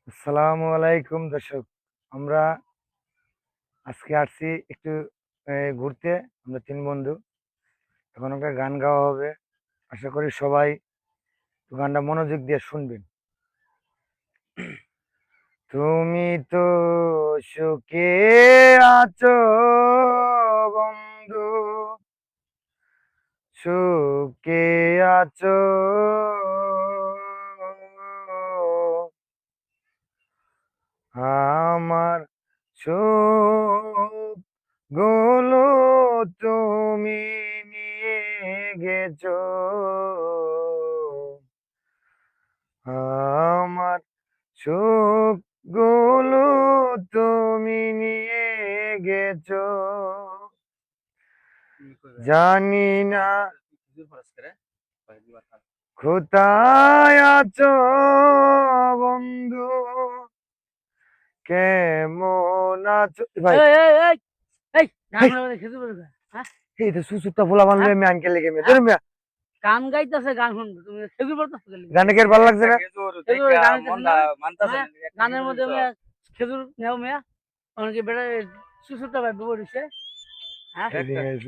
আসসালামু আলাইকুম দর্শক। আমরা আজকে আসছি একটু ঘুরতে। আমরা তিন বন্ধু। এখন একটা গান গাওয়া হবে। আশা করি সবাই একটু গানটা মনোযোগ দিয়ে শুনবেন। তুমি তো সুখে আছো বন্ধু, সুখে আছো, আমার সুখ গুলো তুমি নিয়ে গেছো, আমার সুখ গুলো তুমি নিয়ে গেছো। জানি না কোথায় আছো বন্ধু, কেমন আছো ভাই? এই এই এই এই গান হেই, গাইতে খেতে পারবে না? হ্যাঁ এই তো সুসুত্তা বলা বানলে হ্যাঁ আমি আঙ্কেল লেগে মেয়ে হ্যাঁ ধরে মিয়া। গান গাইতেছে গান শুনবে তুমি খেজুর পারতেছো গেলি গানে কে ভালো লাগছে না? খেজুর গান গাইতেছে না হ্যাঁ গানের মধ্যে মেয়া খেজুর নেও মেয়া অনেকে বেড়া সুসুরটা ভাই বড় হইছে হ্যাঁ এদিকে এসে।